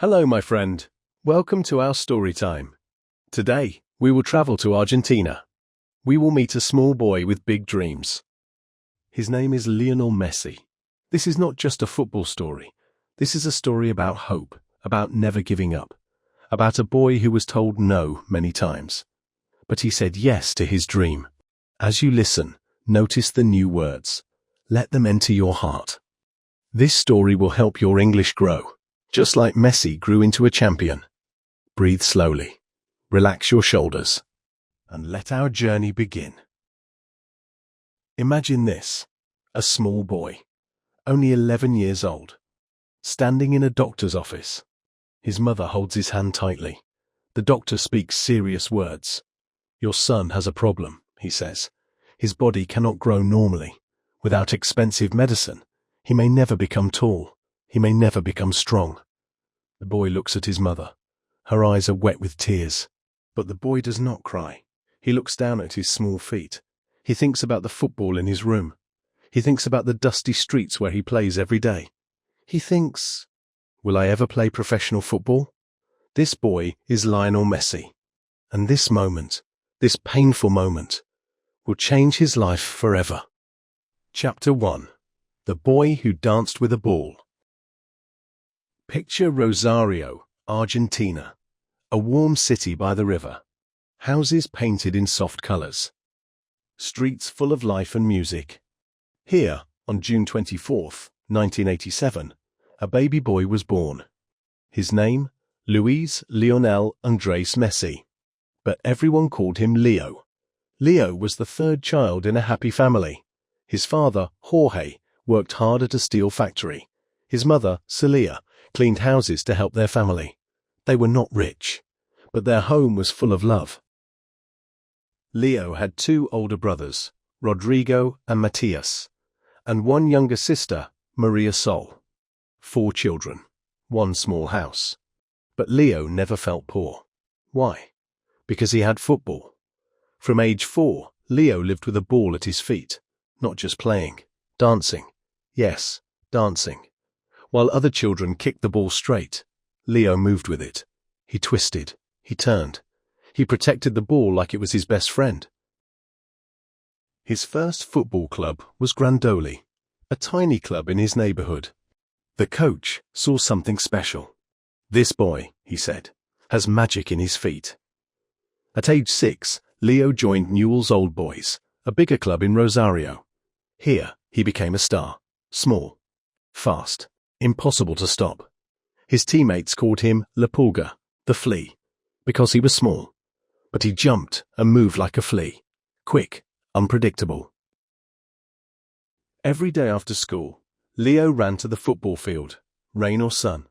Hello, my friend. Welcome to our story time. Today, we will travel to Argentina. We will meet a small boy with big dreams. His name is Lionel Messi. This is not just a football story. This is a story about hope, about never giving up, about a boy who was told no many times. But he said yes to his dream. As you listen, notice the new words. Let them enter your heart. This story will help your English grow, just like Messi grew into a champion. Breathe slowly, relax your shoulders, and let our journey begin. Imagine this, a small boy, only 11 years old, standing in a doctor's office. His mother holds his hand tightly. The doctor speaks serious words. Your son has a problem, he says. His body cannot grow normally. Without expensive medicine, he may never become tall. He may never become strong. The boy looks at his mother. Her eyes are wet with tears. But the boy does not cry. He looks down at his small feet. He thinks about the football in his room. He thinks about the dusty streets where he plays every day. He thinks, will I ever play professional football? This boy is Lionel Messi. And this moment, this painful moment, will change his life forever. Chapter 1. The Boy Who Danced with a Ball. Picture Rosario, Argentina, a warm city by the river. Houses painted in soft colors. Streets full of life and music. Here, on June 24th, 1987, a baby boy was born. His name, Luis Lionel Andres Messi. But everyone called him Leo. Leo was the third child in a happy family. His father, Jorge, worked hard at a steel factory. His mother, Celia, cleaned houses to help their family. They were not rich, but their home was full of love. Leo had two older brothers, Rodrigo and Matias, and one younger sister, Maria Sol. 4 children, one small house. But Leo never felt poor. Why? Because he had football. From age 4, Leo lived with a ball at his feet, not just playing, dancing. Yes, dancing. While other children kicked the ball straight, Leo moved with it. He twisted, he turned. He protected the ball like it was his best friend. His first football club was Grandoli, a tiny club in his neighborhood. The coach saw something special. This boy, he said, has magic in his feet. At age 6, Leo joined Newell's Old Boys, a bigger club in Rosario. Here, he became a star. Small, fast, impossible to stop. His teammates called him La Pulga, the flea, because he was small. But he jumped and moved like a flea, quick, unpredictable. Every day after school, Leo ran to the football field, rain or sun.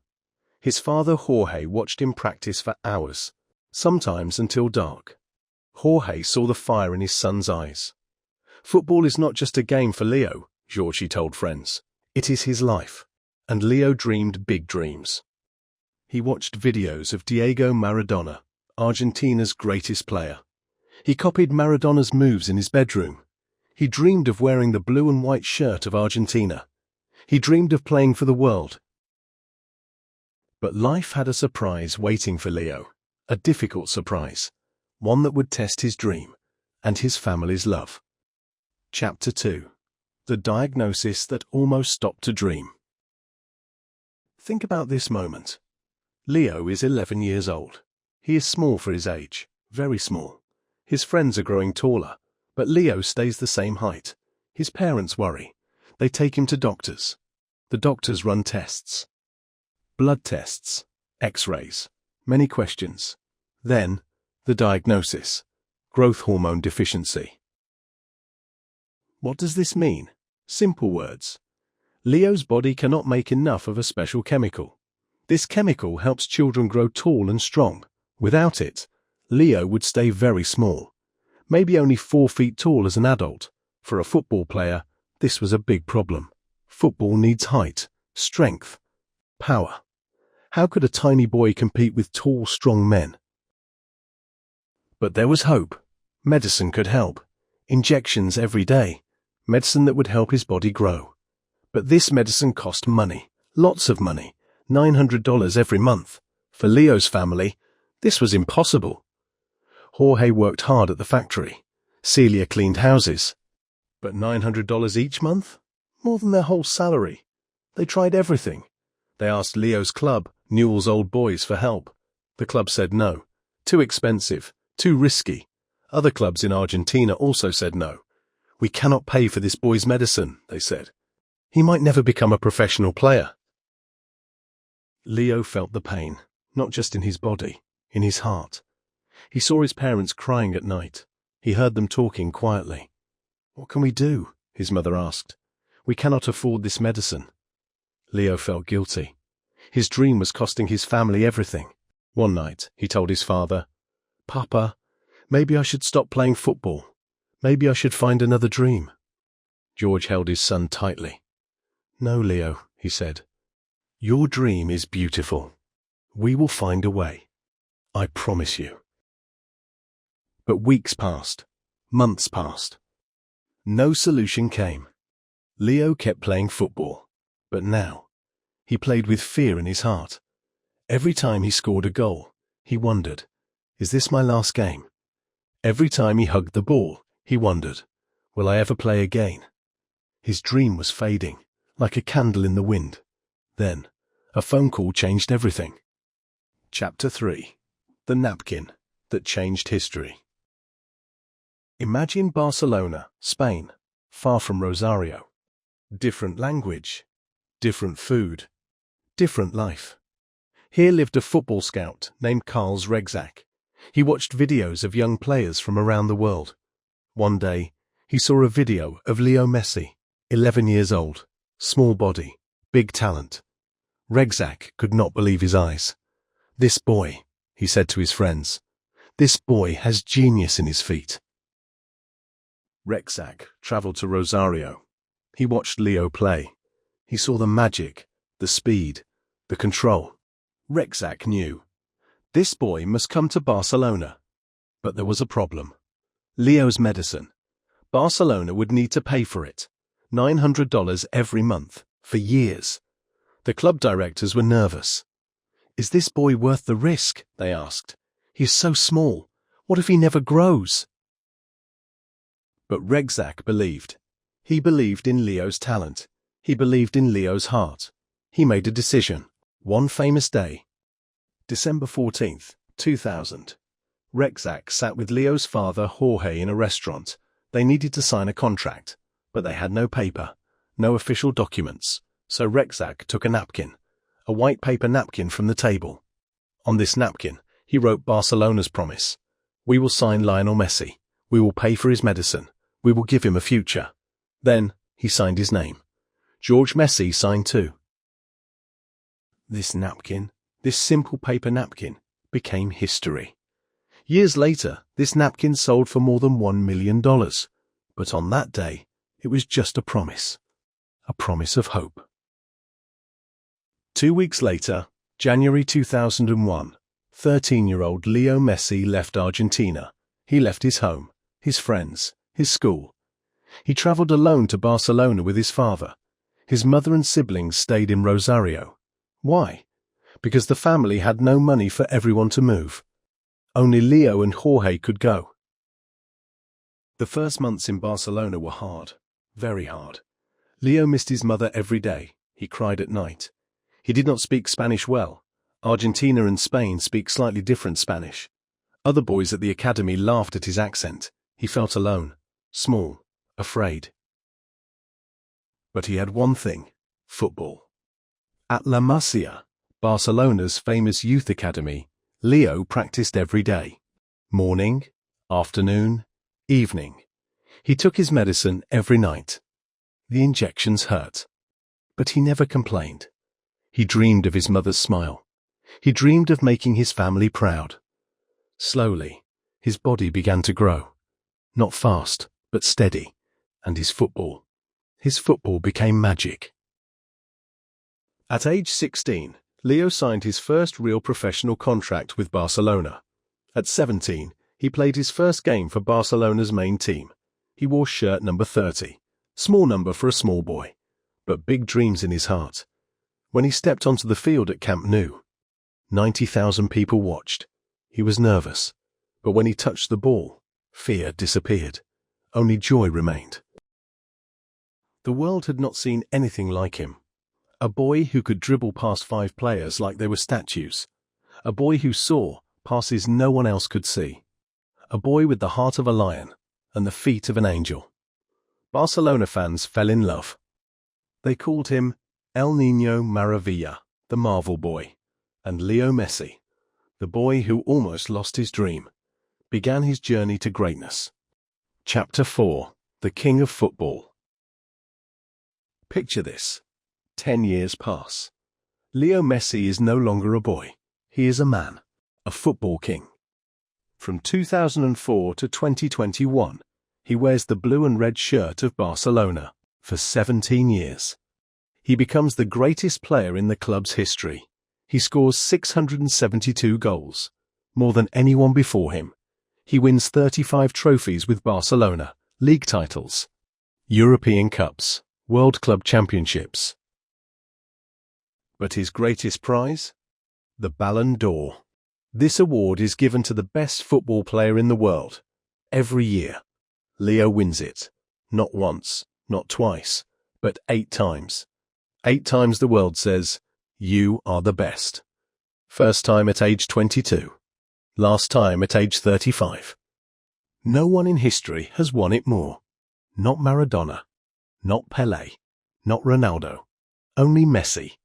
His father Jorge watched him practice for hours, sometimes until dark. Jorge saw the fire in his son's eyes. Football is not just a game for Leo, Georgie told friends. It is his life. And Leo dreamed big dreams. He watched videos of Diego Maradona, Argentina's greatest player. He copied Maradona's moves in his bedroom. He dreamed of wearing the blue and white shirt of Argentina. He dreamed of playing for the world. But life had a surprise waiting for Leo, a difficult surprise, one that would test his dream and his family's love. Chapter 2. The diagnosis that almost stopped a dream. Think about this moment. Leo is 11 years old. He is small for his age, very small. His friends are growing taller, but Leo stays the same height. His parents worry. They take him to doctors. The doctors run tests. Blood tests, X-rays, many questions. Then, the diagnosis, growth hormone deficiency. What does this mean? Simple words. Leo's body cannot make enough of a special chemical. This chemical helps children grow tall and strong. Without it, Leo would stay very small, maybe only 4 feet tall as an adult. For a football player, this was a big problem. Football needs height, strength, power. How could a tiny boy compete with tall, strong men? But there was hope. Medicine could help. Injections every day. Medicine that would help his body grow. But this medicine cost money, lots of money, $900 every month. For Leo's family, this was impossible. Jorge worked hard at the factory. Celia cleaned houses. But $900 each month? More than their whole salary. They tried everything. They asked Leo's club, Newell's Old Boys, for help. The club said no. Too expensive. Too risky. Other clubs in Argentina also said no. We cannot pay for this boy's medicine, they said. He might never become a professional player. Leo felt the pain, not just in his body, in his heart. He saw his parents crying at night. He heard them talking quietly. What can we do? His mother asked. We cannot afford this medicine. Leo felt guilty. His dream was costing his family everything. One night, he told his father, Papa, maybe I should stop playing football. Maybe I should find another dream. George held his son tightly. No, Leo, he said. Your dream is beautiful. We will find a way. I promise you. But weeks passed. Months passed. No solution came. Leo kept playing football. But now, he played with fear in his heart. Every time he scored a goal, he wondered, is this my last game? Every time he hugged the ball, he wondered, will I ever play again? His dream was fading, like a candle in the wind. Then, a phone call changed everything. Chapter 3. The Napkin That Changed History. Imagine Barcelona, Spain, far from Rosario. Different language, different food, different life. Here lived a football scout named Carlos Rexach. He watched videos of young players from around the world. One day, he saw a video of Lionel Messi, 11 years old, small body, big talent. Rexach could not believe his eyes. This boy, he said to his friends, this boy has genius in his feet. Rexach traveled to Rosario. He watched Leo play. He saw the magic, the speed, the control. Rexach knew. This boy must come to Barcelona. But there was a problem. Leo's medicine. Barcelona would need to pay for it. $900 every month, for years. The club directors were nervous. Is this boy worth the risk? They asked. He is so small. What if he never grows? But Rexach believed. He believed in Leo's talent. He believed in Leo's heart. He made a decision. One famous day. December 14th, 2000. Rexach sat with Leo's father Jorge in a restaurant. They needed to sign a contract, but they had no paper, no official documents. So Rexach took a napkin, a white paper napkin from the table. On this napkin, he wrote Barcelona's promise. We will sign Lionel Messi. We will pay for his medicine. We will give him a future. Then, he signed his name. George Messi signed too. This napkin, this simple paper napkin, became history. Years later, this napkin sold for more than $1 million. But on that day, it was just a promise of hope. 2 weeks later, January 2001, 13-year-old Lionel Messi left Argentina. He left his home, his friends, his school. He traveled alone to Barcelona with his father. His mother and siblings stayed in Rosario. Why? Because the family had no money for everyone to move. Only Leo and Jorge could go. The first months in Barcelona were hard, very hard. Leo missed his mother every day. He cried at night. He did not speak Spanish well. Argentina and Spain speak slightly different Spanish. Other boys at the academy laughed at his accent. He felt alone, small, afraid. But he had one thing: football. At La Masia, Barcelona's famous youth academy, Leo practiced every day. Morning, afternoon, evening. He took his medicine every night. The injections hurt. But he never complained. He dreamed of his mother's smile. He dreamed of making his family proud. Slowly, his body began to grow. Not fast, but steady. And his football became magic. At age 16, Leo signed his first real professional contract with Barcelona. At 17, he played his first game for Barcelona's main team. He wore shirt number 30, small number for a small boy, but big dreams in his heart. When he stepped onto the field at Camp Nou, 90,000 people watched. He was nervous, but when he touched the ball, fear disappeared. Only joy remained. The world had not seen anything like him. A boy who could dribble past 5 players like they were statues. A boy who saw passes no one else could see. A boy with the heart of a lion and the feet of an angel. Barcelona fans fell in love. They called him El Niño Maravilla, the Marvel Boy, and Leo Messi, the boy who almost lost his dream, began his journey to greatness. Chapter 4: The King of Football. Picture this. 10 years pass. Leo Messi is no longer a boy. He is a man, a football king. From 2004 to 2021, he wears the blue and red shirt of Barcelona for 17 years. He becomes the greatest player in the club's history. He scores 672 goals, more than anyone before him. He wins 35 trophies with Barcelona, league titles, European Cups, World Club Championships. But his greatest prize? The Ballon d'Or. This award is given to the best football player in the world. Every year, Leo wins it. Not once, not twice, but 8 times. 8 times the world says, "You are the best." First time at age 22. Last time at age 35. No one in history has won it more. Not Maradona. Not Pelé. Not Ronaldo. Only Messi.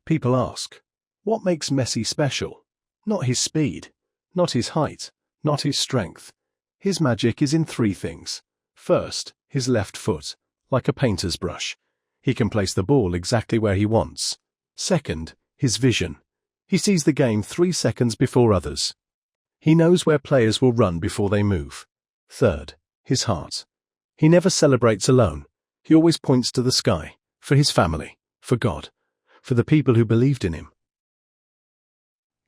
People ask, what makes Messi special? Not his speed, not his height, not his strength. His magic is in 3 things. First, his left foot, like a painter's brush. He can place the ball exactly where he wants. Second, his vision. He sees the game 3 seconds before others. He knows where players will run before they move. Third, his heart. He never celebrates alone. He always points to the sky, for his family, for God, for the people who believed in him.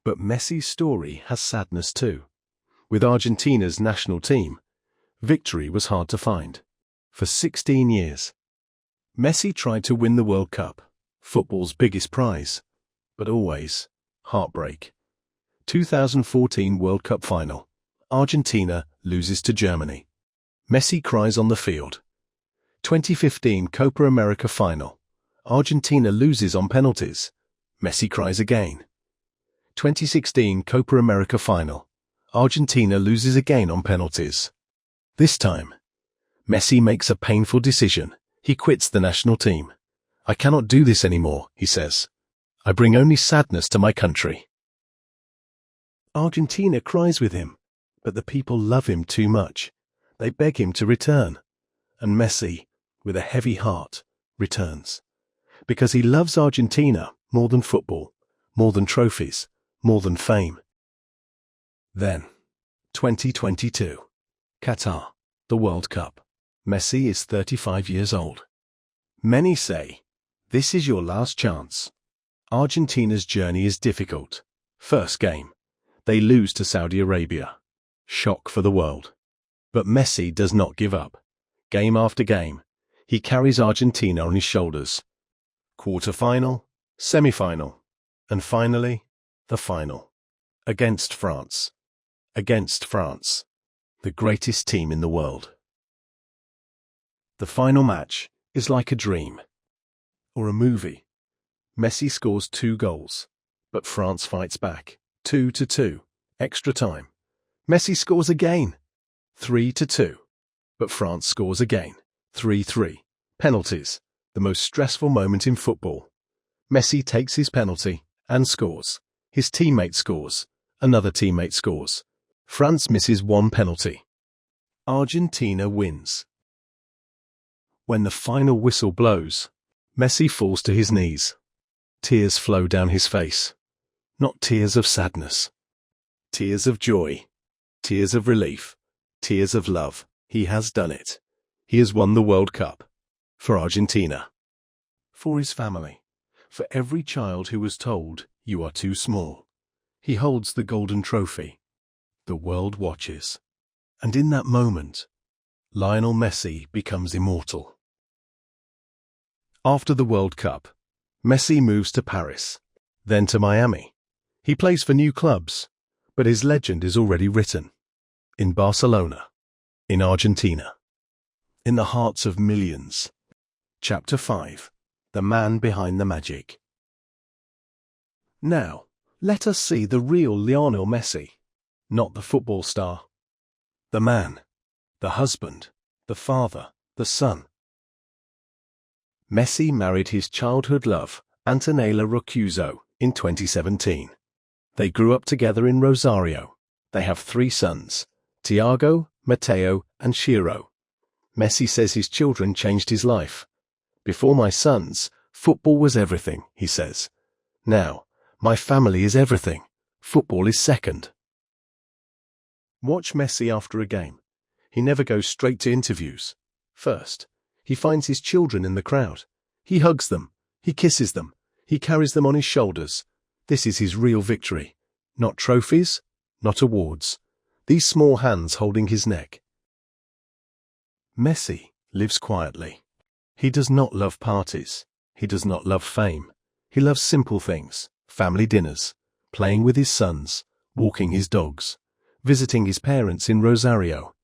But Messi's story has sadness too. With Argentina's national team, victory was hard to find. For 16 years, Messi tried to win the World Cup, football's biggest prize, but always heartbreak. 2014 World Cup final. Argentina loses to Germany. Messi cries on the field. 2015 Copa America final. Argentina loses on penalties. Messi cries again. 2016 Copa America final. Argentina loses again on penalties. This time, Messi makes a painful decision. He quits the national team. "I cannot do this anymore," he says. "I bring only sadness to my country." Argentina cries with him, but the people love him too much. They beg him to return. And Messi, with a heavy heart, returns. Because he loves Argentina more than football, more than trophies, more than fame. Then, 2022, Qatar, the World Cup. Messi is 35 years old. Many say, this is your last chance. Argentina's journey is difficult. First game, they lose to Saudi Arabia. Shock for the world. But Messi does not give up. Game after game, he carries Argentina on his shoulders. Quarter-final, semi-final, and finally, the final. Against France. Against France, the greatest team in the world. The final match is like a dream. Or a movie. Messi scores 2 goals, but France fights back. 2-2, extra time. Messi scores again. 3-2, but France scores again. 3-3, penalties, the most stressful moment in football. Messi takes his penalty and scores. His teammate scores. Another teammate scores. France misses 1 penalty. Argentina wins. When the final whistle blows, Messi falls to his knees. Tears flow down his face. Not tears of sadness. Tears of joy. Tears of relief. Tears of love. He has done it. He has won the World Cup. For Argentina. For his family. For every child who was told, "You are too small." He holds the golden trophy. The world watches. And in that moment, Lionel Messi becomes immortal. After the World Cup, Messi moves to Paris. then to Miami. He plays for new clubs, but his legend is already written. In Barcelona, in Argentina, in the hearts of millions. Chapter 5. The Man Behind the Magic. Now, let us see the real Lionel Messi, not the football star. The man, the husband, the father, the son. Messi married his childhood love, Antonella Roccuzzo, in 2017. They grew up together in Rosario. They have 3 sons, Tiago, Matteo, and Ciro. Messi says his children changed his life. Before my sons, football was everything, he says. Now, my family is everything. Football is second. Watch Messi after a game. He never goes straight to interviews. First, he finds his children in the crowd. He hugs them. He kisses them. He carries them on his shoulders. This is his real victory. Not trophies, not awards. These small hands holding his neck. Messi lives quietly. He does not love parties. He does not love fame. He loves simple things, family dinners, playing with his sons, walking his dogs, visiting his parents in Rosario.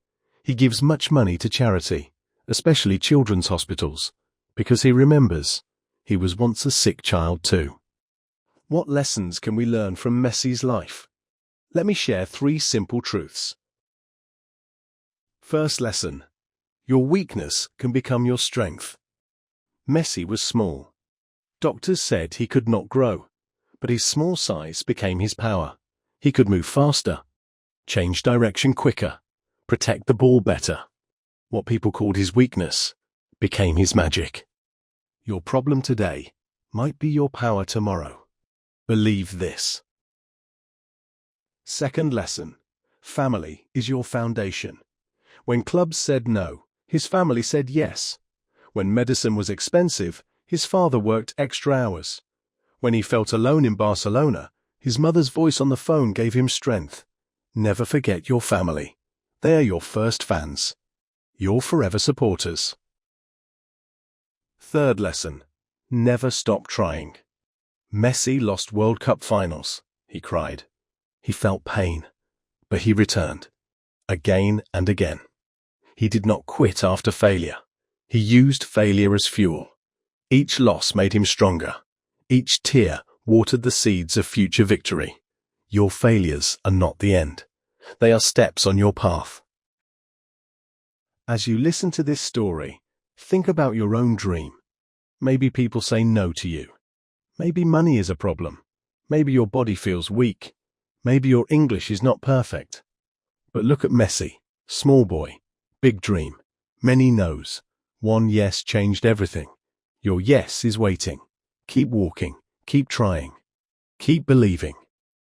He gives much money to charity, especially children's hospitals, because he remembers he was once a sick child too. What lessons can we learn from Messi's life? Let me share 3 simple truths. First lesson: your weakness can become your strength. Messi was small. Doctors said he could not grow, but his small size became his power. He could move faster, change direction quicker, protect the ball better. What people called his weakness became his magic. Your problem today might be your power tomorrow. Believe this. Second lesson: family is your foundation. When clubs said no, his family said yes. When medicine was expensive, his father worked extra hours. When he felt alone in Barcelona, his mother's voice on the phone gave him strength. Never forget your family. They are your first fans, your forever supporters. Third lesson: never stop trying. Messi lost World Cup finals. He cried. He felt pain, but he returned, again and again. He did not quit after failure. He used failure as fuel. Each loss made him stronger. Each tear watered the seeds of future victory. Your failures are not the end. They are steps on your path. As you listen to this story, think about your own dream. Maybe people say no to you. Maybe money is a problem. Maybe your body feels weak. Maybe your English is not perfect. But look at Messi, small boy, big dream, many no's. One yes changed everything. Your yes is waiting. Keep walking, keep trying, keep believing.